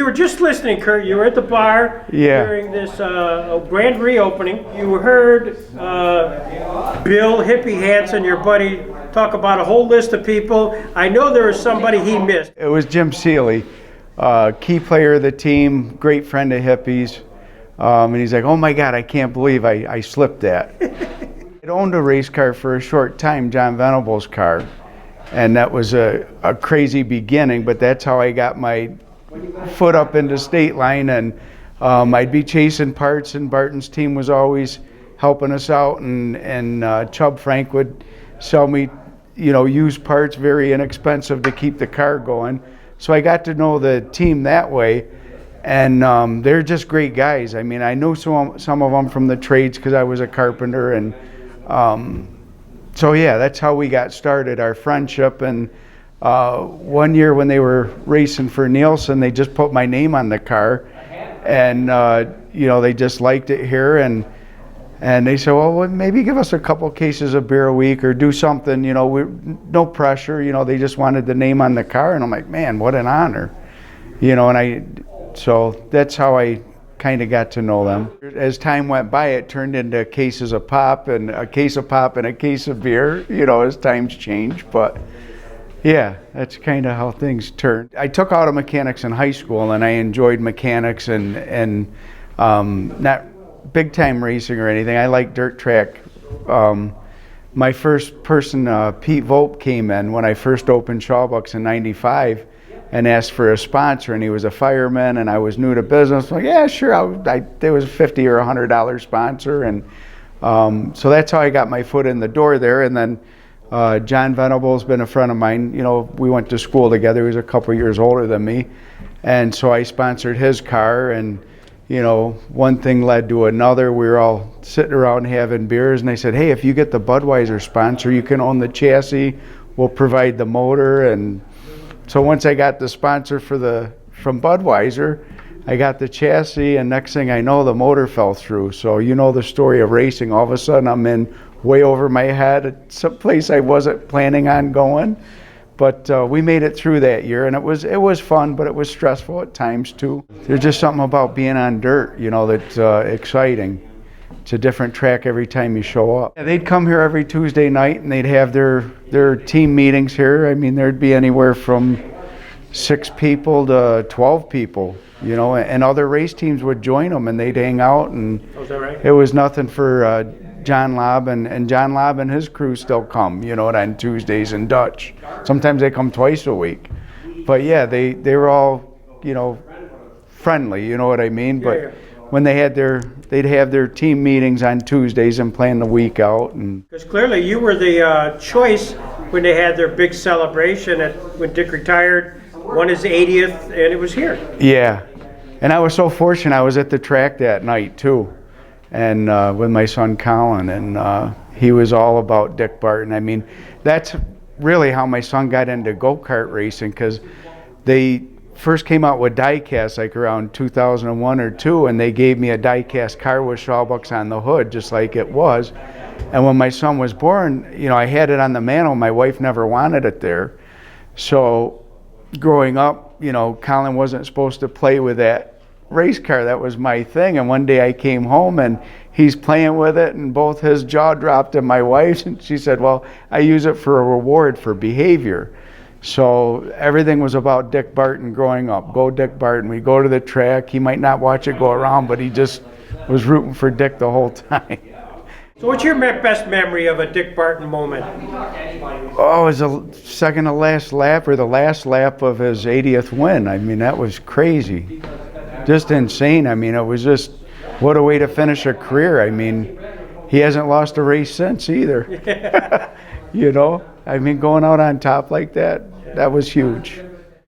you were just listening, Kurt. You were at the bar during this grand reopening. You heard Bill Hippie Hansen, your buddy, talk about a whole list of people. I know there was somebody he missed. It was Jim Seeley, key player of the team, great friend of Hippie's. And he's like, oh my God, I can't believe I slipped that. I owned a race car for a short time, John Venable's car. And that was a crazy beginning, but that's how I got my foot up into state line. And I'd be chasing parts, and Barton's team was always helping us out. And Chubb Frank would sell me, used parts, very inexpensive to keep the car going. So I got to know the team that way. And they're just great guys. I mean, I knew some of them from the trades because I was a carpenter. And so yeah, that's how we got started, our friendship. And one year when they were racing for Nielsen, they just put my name on the car, and they just liked it here, and they said, well, maybe give us a couple cases of beer a week or do something, no pressure, they just wanted the name on the car. And I'm like, man, what an honor, so that's how I kind of got to know them. As time went by, it turned into cases of pop and a case of pop and a case of beer, as times change. But yeah, that's kind of how things turned. I took auto mechanics in high school, and I enjoyed mechanics and not big time racing or anything. I like dirt track. My first person, Pete Volpe, came in when I first opened Shawbucks in '95. And asked for a sponsor, and he was a fireman, and I was new to business. I'm like, yeah, sure. There was a $50 or $100 sponsor, and so that's how I got my foot in the door there. And then John Venable's been a friend of mine. We went to school together. He was a couple years older than me, and so I sponsored his car. And one thing led to another. We were all sitting around having beers, and they said, hey, if you get the Budweiser sponsor, you can own the chassis. We'll provide the motor. And so once I got the sponsor from Budweiser, I got the chassis, and next thing I know, the motor fell through. So the story of racing. All of a sudden, I'm in way over my head at some place I wasn't planning on going. But we made it through that year, and it was fun, but it was stressful at times too. There's just something about being on dirt, that's exciting. It's a different track every time you show up. They'd come here every Tuesday night, and they'd have their team meetings here. I mean, there'd be anywhere from 6 people to 12 people, and other race teams would join them, and they'd hang out. And is that right? It was nothing for John Lobb, and John Lobb and his crew still come, on Tuesdays in Dutch. Sometimes they come twice a week. But yeah, they were all, friendly, you know what I mean? But yeah. When they'd have their team meetings on Tuesdays and plan the week out. And because clearly you were the choice when they had their big celebration when Dick retired, won his 80th, and it was here. Yeah, and I was so fortunate. I was at the track that night too, and with my son Colin, and he was all about Dick Barton. I mean, that's really how my son got into go-kart racing, because they first came out with die-cast like around 2001 or 2, and they gave me a die-cast car with Shawbucks on the hood, just like it was. And when my son was born, I had it on the mantle. My wife never wanted it there. So growing up, Colin wasn't supposed to play with that race car. That was my thing. And one day I came home, and he's playing with it, and both his jaw dropped and my wife's, and she said, well, I use it for a reward for behavior. So everything was about Dick Barton growing up. Go Dick Barton. We'd go to the track. He might not watch it go around, but he just was rooting for Dick the whole time. So what's your best memory of a Dick Barton moment? Oh, it was the second to last lap, or the last lap of his 80th win. I mean, that was crazy. Just insane. I mean, it was just, what a way to finish a career. I mean, he hasn't lost a race since either. I mean, going out on top like that, that was huge.